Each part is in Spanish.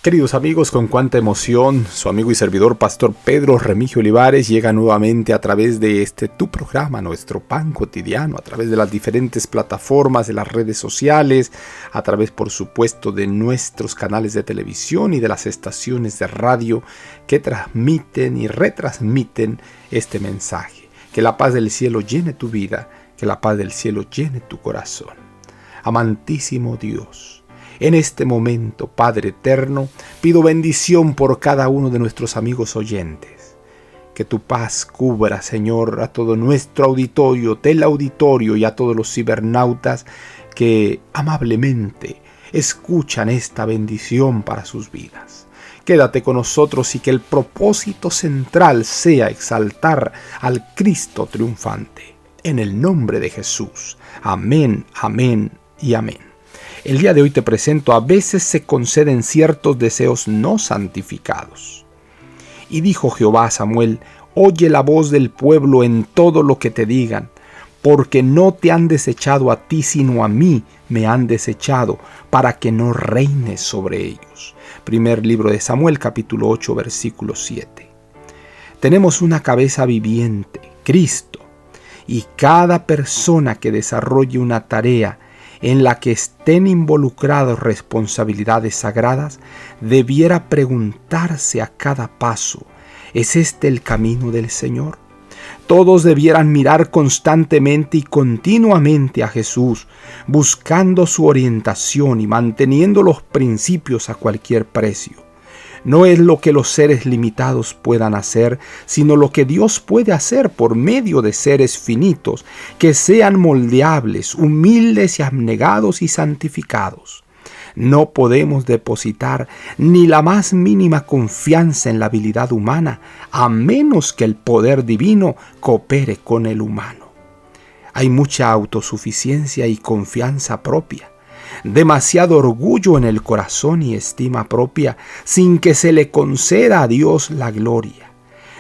Queridos amigos, con cuánta emoción su amigo y servidor Pastor Pedro Remigio Olivares llega nuevamente a través de tu programa, nuestro Pan Cotidiano, a través de las diferentes plataformas, de las redes sociales, a través por supuesto de nuestros canales de televisión y de las estaciones de radio que transmiten y retransmiten este mensaje. Que la paz del cielo llene tu vida, que la paz del cielo llene tu corazón. Amantísimo Dios, en este momento, Padre eterno, pido bendición por cada uno de nuestros amigos oyentes. Que tu paz cubra, Señor, a todo nuestro auditorio, teleauditorio y a todos los cibernautas que amablemente escuchan esta bendición para sus vidas. Quédate con nosotros y que el propósito central sea exaltar al Cristo triunfante. En el nombre de Jesús. Amén, amén y amén. El día de hoy te presento: a veces se conceden ciertos deseos no santificados. Y dijo Jehová a Samuel: oye la voz del pueblo en todo lo que te digan, porque no te han desechado a ti, sino a mí me han desechado, para que no reines sobre ellos. Primer libro de Samuel, capítulo 8, versículo 7. Tenemos una cabeza viviente, Cristo, y cada persona que desarrolle una tarea en la que estén involucradas responsabilidades sagradas, debiera preguntarse a cada paso: ¿es este el camino del Señor? Todos debieran mirar constantemente y continuamente a Jesús, buscando su orientación y manteniendo los principios a cualquier precio. No es lo que los seres limitados puedan hacer, sino lo que Dios puede hacer por medio de seres finitos, que sean moldeables, humildes y abnegados y santificados. No podemos depositar ni la más mínima confianza en la habilidad humana, a menos que el poder divino coopere con el humano. Hay mucha autosuficiencia y confianza propia, demasiado orgullo en el corazón y estima propia, sin que se le conceda a Dios la gloria.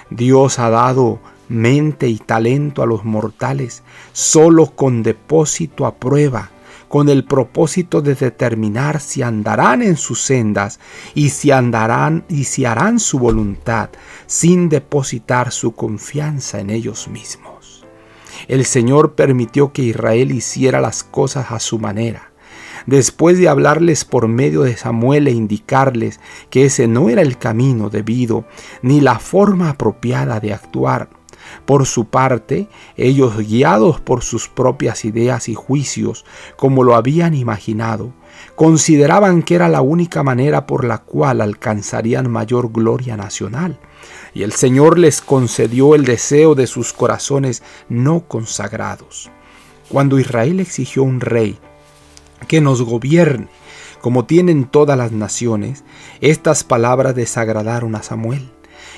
Dios ha dado mente y talento a los mortales solo con depósito a prueba, con el propósito de determinar si andarán en sus sendas y si harán su voluntad, sin depositar su confianza en ellos mismos. El Señor permitió que Israel hiciera las cosas a su manera. Después de hablarles por medio de Samuel e indicarles que ese no era el camino debido ni la forma apropiada de actuar, por su parte, ellos, guiados por sus propias ideas y juicios, como lo habían imaginado, consideraban que era la única manera por la cual alcanzarían mayor gloria nacional. Y el Señor les concedió el deseo de sus corazones no consagrados. Cuando Israel exigió un rey que nos gobierne, como tienen todas las naciones, estas palabras desagradaron a Samuel.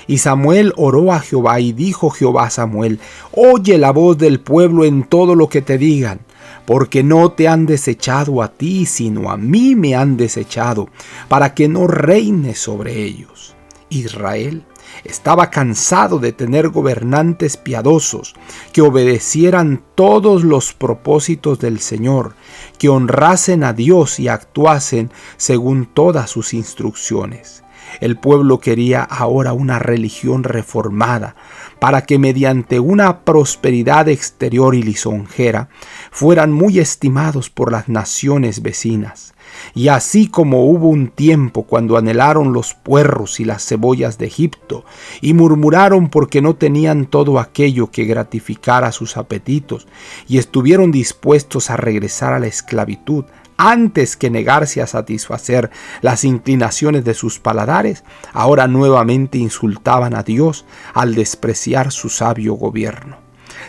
Y Samuel oró a Jehová, y dijo Jehová a Samuel: oye la voz del pueblo en todo lo que te digan, porque no te han desechado a ti, sino a mí me han desechado, para que no reines sobre ellos. Israel estaba cansado de tener gobernantes piadosos, que obedecieran todos los propósitos del Señor, que honrasen a Dios y actuasen según todas sus instrucciones. El pueblo quería ahora una religión reformada, para que mediante una prosperidad exterior y lisonjera fueran muy estimados por las naciones vecinas. Y así como hubo un tiempo cuando anhelaron los puerros y las cebollas de Egipto, y murmuraron porque no tenían todo aquello que gratificara sus apetitos, y estuvieron dispuestos a regresar a la esclavitud, antes que negarse a satisfacer las inclinaciones de sus paladares, ahora nuevamente insultaban a Dios al despreciar su sabio gobierno.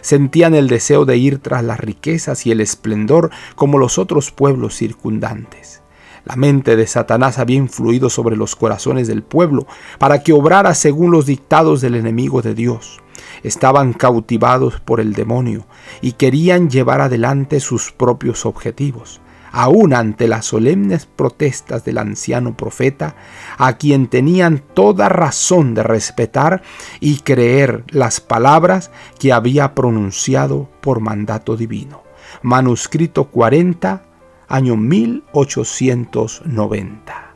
Sentían el deseo de ir tras las riquezas y el esplendor como los otros pueblos circundantes. La mente de Satanás había influido sobre los corazones del pueblo para que obrara según los dictados del enemigo de Dios. Estaban cautivados por el demonio y querían llevar adelante sus propios objetivos. Aún ante las solemnes protestas del anciano profeta, a quien tenían toda razón de respetar y creer las palabras que había pronunciado por mandato divino. Manuscrito 40, año 1890.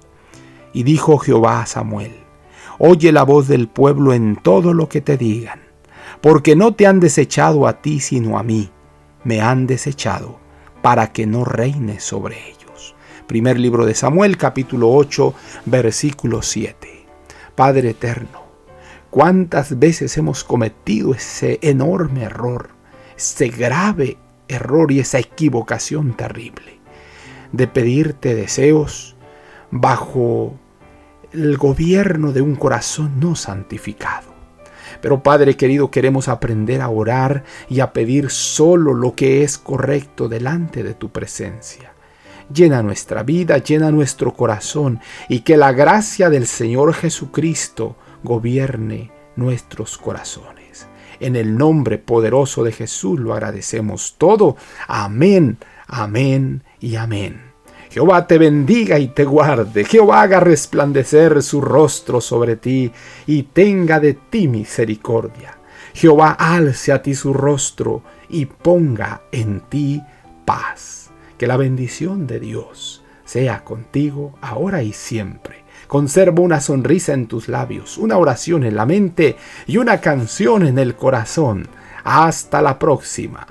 Y dijo Jehová a Samuel: oye la voz del pueblo en todo lo que te digan, porque no te han desechado a ti sino a mí, me han desechado para que no reines sobre ellos. Primer libro de Samuel, capítulo 8, versículo 7. Padre eterno, ¿cuántas veces hemos cometido ese enorme error, ese grave error y esa equivocación terrible de pedirte deseos bajo el gobierno de un corazón no santificado? Pero Padre querido, queremos aprender a orar y a pedir solo lo que es correcto delante de tu presencia. Llena nuestra vida, llena nuestro corazón, y que la gracia del Señor Jesucristo gobierne nuestros corazones. En el nombre poderoso de Jesús lo agradecemos todo. Amén, amén y amén. Jehová te bendiga y te guarde. Jehová haga resplandecer su rostro sobre ti y tenga de ti misericordia. Jehová alce a ti su rostro y ponga en ti paz. Que la bendición de Dios sea contigo ahora y siempre. Conserva una sonrisa en tus labios, una oración en la mente y una canción en el corazón. Hasta la próxima.